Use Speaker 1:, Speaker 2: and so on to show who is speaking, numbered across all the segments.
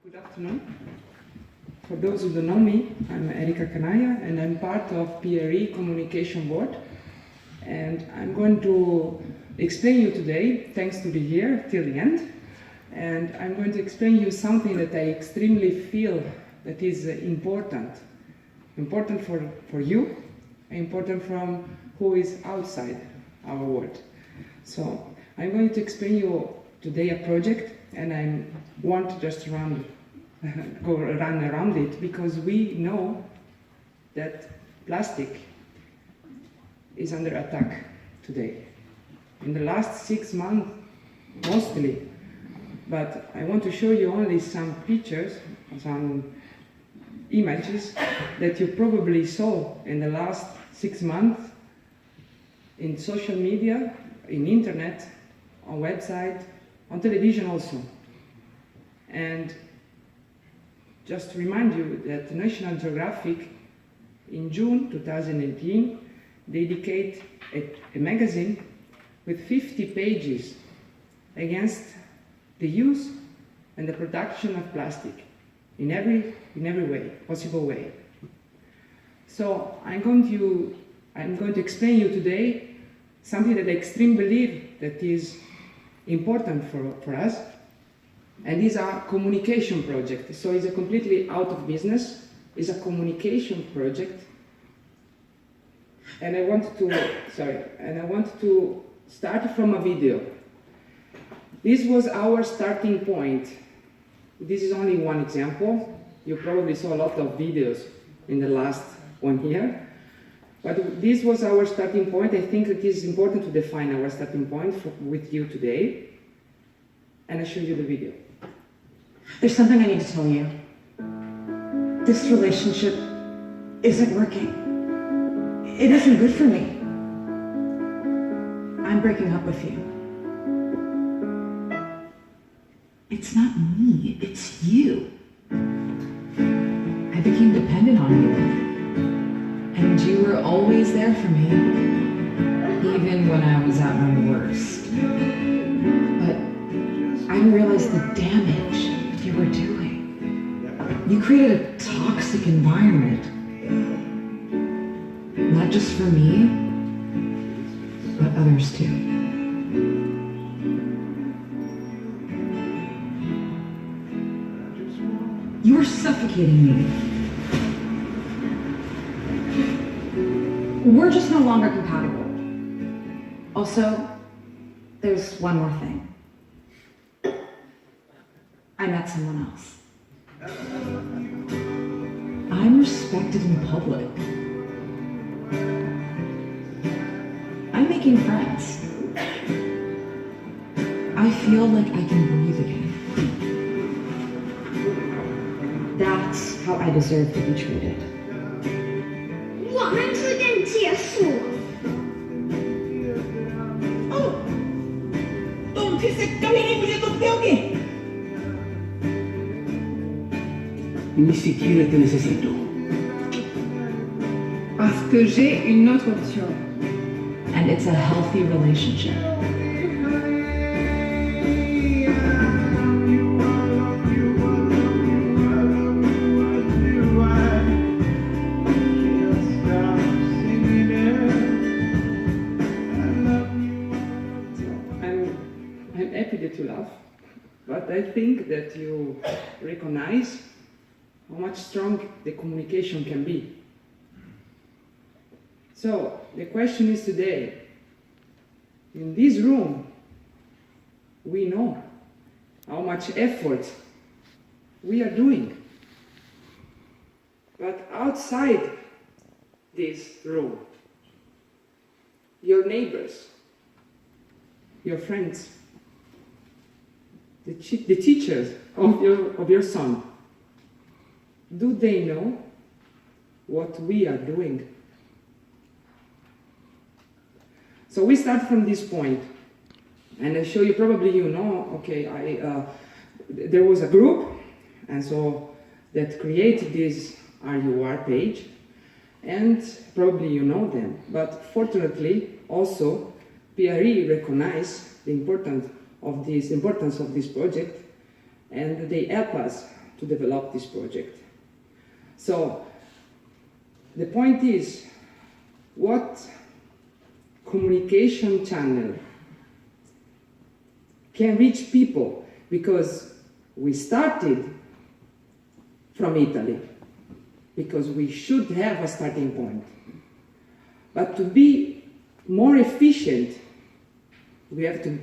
Speaker 1: Good afternoon. For those who don't know me, I'm Erika Canaya and I'm part of PRE Communication Board. And I'm going to explain you today, thanks to be here till the end. And I'm going to explain you something that I extremely feel that is important. Important for you, important from who is outside our world. So I'm going to explain you today a project, and I want just run around it because we know that plastic is under attack today. In the last 6 months, mostly, but I want to show you only some pictures, some images that you probably saw in the last 6 months in social media, in internet, on website, on television also. And just to remind you that National Geographic in June 2018 dedicated a magazine with 50 pages against the use and the production of plastic in every way, possible way. So I'm going to explain you today something that I extremely believe that is important for us, and is a communication project. So it's a completely out of business, it's a communication project. And I want to start from a video. This was our starting point. This is only one example. You probably saw a lot of videos in the last 1 year. But this was our starting point. I think it is important to define our starting point with you today. And I'll show you the video.
Speaker 2: There's something I need to tell you. This relationship isn't working. It isn't good for me. I'm breaking up with you. It's not me, it's you. I became dependent on you. And you were always there for me, even when I was at my worst. But I realized the damage you were doing. You created a toxic environment. Not just for me, but others too. You were suffocating me. We're just no longer compatible. Also, there's one more thing. I met someone else. I'm respected in public. I'm making friends. I feel like I can breathe again. That's how I deserve to be treated.
Speaker 3: 我们之间结束。
Speaker 4: Oh, donc c'est terminé, vous êtes au permis. Ni siquiera te necesito.
Speaker 5: Parce que j'ai une autre option.
Speaker 2: And it's a healthy relationship.
Speaker 1: I'm happy that you laugh, but I think that you recognize how much strong the communication can be. So the question is today, in this room, we know how much effort we are doing. But outside this room, your neighbors, your friends, the teachers of your son, do they know what we are doing? So we start from this point, and I show you, probably you know, okay, there was a group, and so that created this RUR page, and probably you know them, but fortunately also PRE recognized the importance of this project, and they help us to develop this project. So the point is, what communication channel can reach people? Because we started from Italy, because we should have a starting point. But to be more efficient, we have to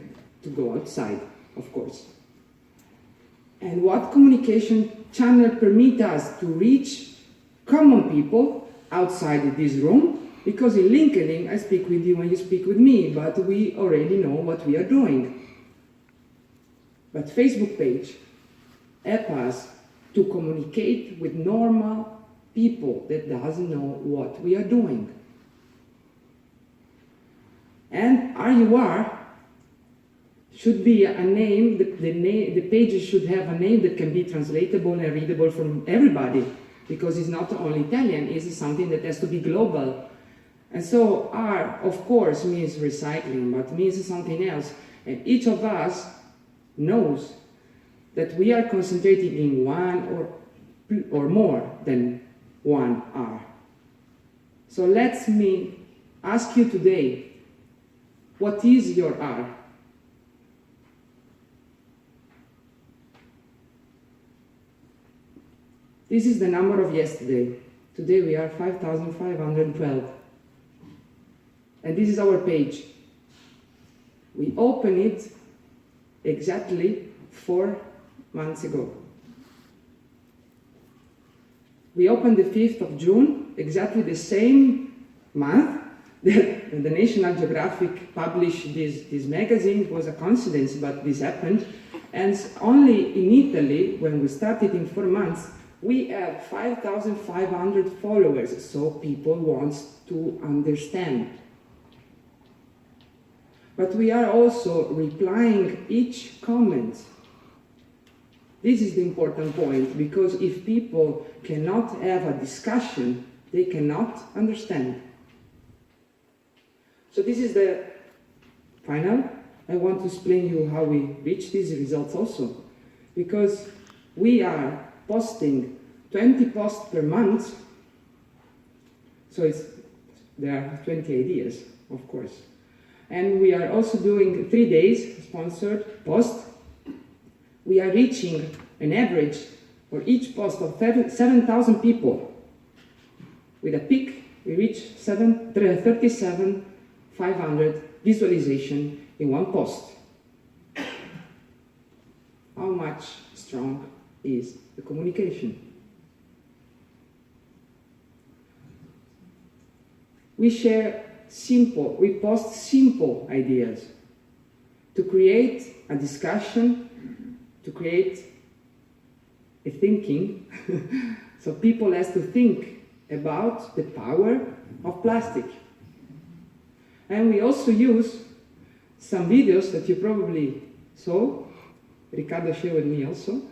Speaker 1: go outside, of course. And what communication channel permit us to reach common people outside this room? Because in LinkedIn, I speak with you and you speak with me, but we already know what we are doing. But Facebook page help us to communicate with normal people that doesn't know what we are doing. And RUR should be a name, the pages should have a name that can be translatable and readable from everybody, because it's not only Italian, it's something that has to be global. And so R, of course, means recycling, but means something else. And each of us knows that we are concentrating in one or more than one R. So let me ask you today, what is your R? This is the number of yesterday. Today we are 5,512. And this is our page. We opened it exactly 4 months ago. We opened the 5th of June, exactly the same month that the National Geographic published this magazine. It was a coincidence, but this happened. And only in Italy, when we started in 4 months, we have 5,500 followers, so people want to understand. But we are also replying each comment. This is the important point, because if people cannot have a discussion, they cannot understand. So this is the final. I want to explain you how we reach these results also, because we are posting 20 posts per month, so there are 20 ideas, of course. And we are also doing 3 days sponsored post. We are reaching an average for each post of 7,000 people. With a peak, we reach 37,500 visualization in one post. How much strong is the communication? We post simple ideas to create a discussion, to create a thinking, so people have to think about the power of plastic. And we also use some videos that you probably saw. Riccardo shared with me also.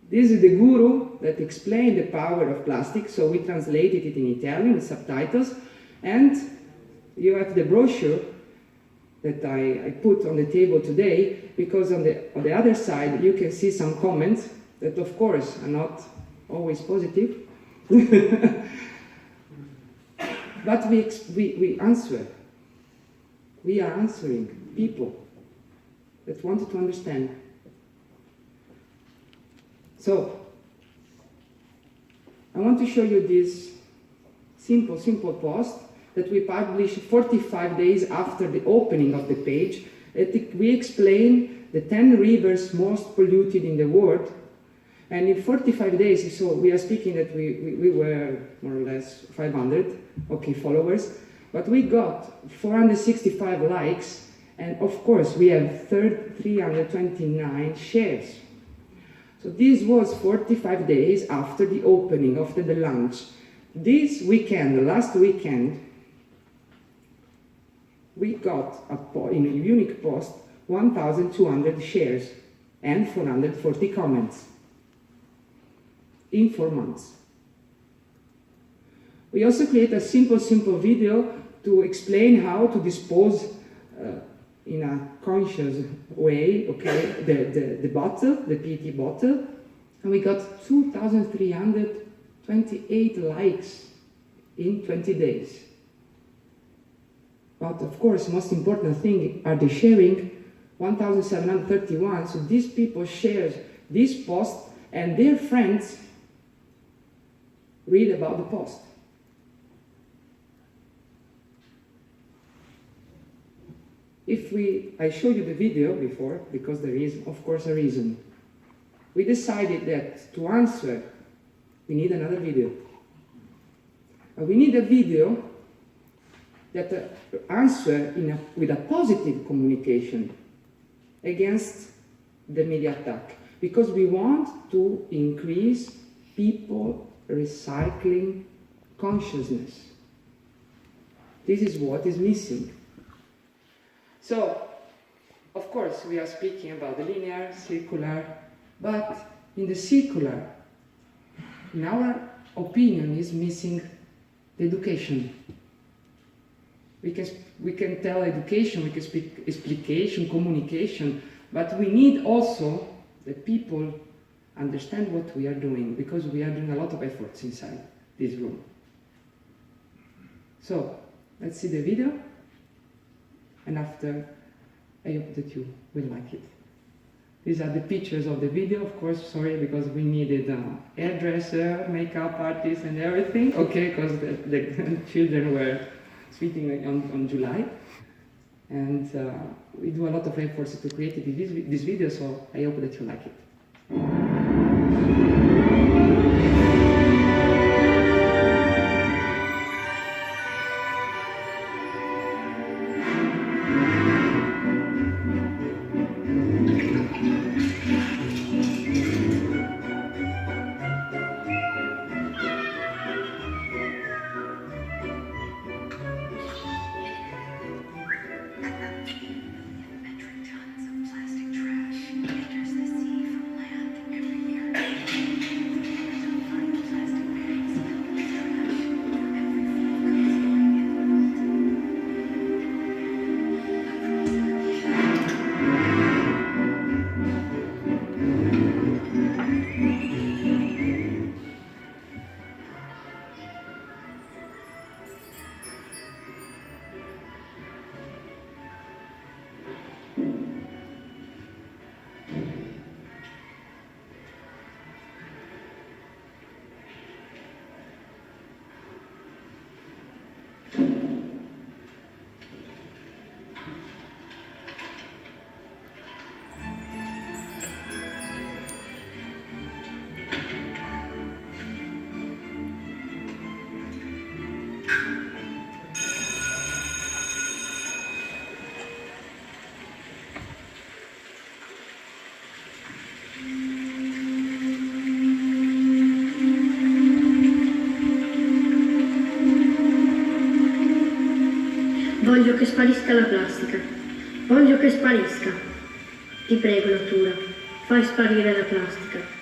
Speaker 1: This is the guru that explained the power of plastic, so we translated it in Italian with subtitles, and you have the brochure that I put on the table today, because on the other side you can see some comments that of course are not always positive, but we answer. We are answering people that wanted to understand. So, I want to show you this simple post that we published 45 days after the opening of the page. We explain the 10 rivers most polluted in the world. And in 45 days, so we are speaking that we were more or less 500 followers, but we got 465 likes, and of course we have 329 shares. So this was 45 days after the opening, after the launch. This weekend, the last weekend, we got in a unique post 1,200 shares and 440 comments in 4 months. We also create a simple video to explain how to dispose in a conscious way, the bottle, the PET bottle. And we got 2,328 likes in 20 days. But of course, most important thing are the sharing, 1,731. So these people share this post and their friends read about the post. I showed you the video before, because there is, of course, a reason. We decided that to answer, we need another video. We need a video that answer with a positive communication against the media attack, because we want to increase people recycling consciousness. This is what is missing. So, of course, we are speaking about the linear, circular, but in the circular, in our opinion, is missing the education. We can tell education, we can speak explication, communication, but we need also that people understand what we are doing, because we are doing a lot of efforts inside this room. So, let's see the video, and after, I hope that you will like it. These are the pictures of the video, of course, sorry, because we needed a hairdresser, makeup artist, and everything, okay, because the children were sweating on July. And we do a lot of efforts to create this video, so I hope that you like it.
Speaker 3: Voglio che sparisca la plastica. Voglio che sparisca. Ti prego, natura, fai sparire la plastica.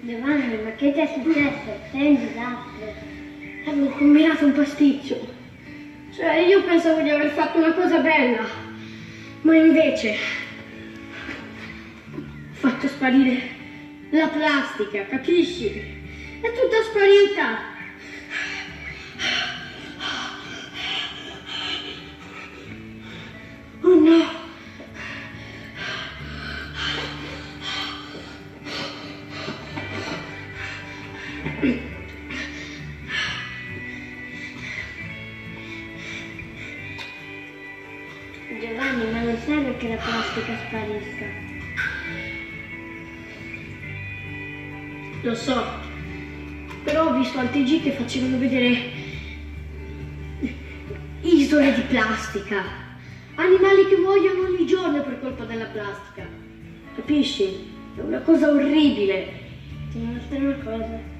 Speaker 6: Giovanni, ma che ti è successo? Sei un disastro.
Speaker 3: Ho combinato un pasticcio. Cioè, io pensavo di aver fatto una cosa bella, ma invece ho fatto sparire la plastica, capisci? È tutta sparita. Oh no! Giovanni, ma non serve che la plastica sparisca. Lo so, però ho visto al TG che facevano vedere isole di plastica, animali che muoiono ogni giorno per colpa della plastica. Capisci? È una cosa orribile. Ti mostro una cosa.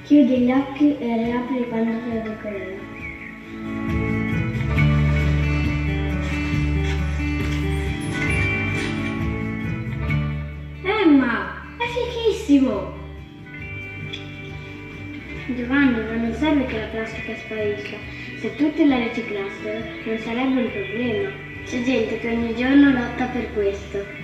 Speaker 3: Chiudi gli occhi e riapri quando credi quello. Emma, è fichissimo! Giovanni, ma non serve che la plastica sparisca. Se tutti la riciclassero non sarebbe un problema. C'è gente che ogni giorno lotta per questo.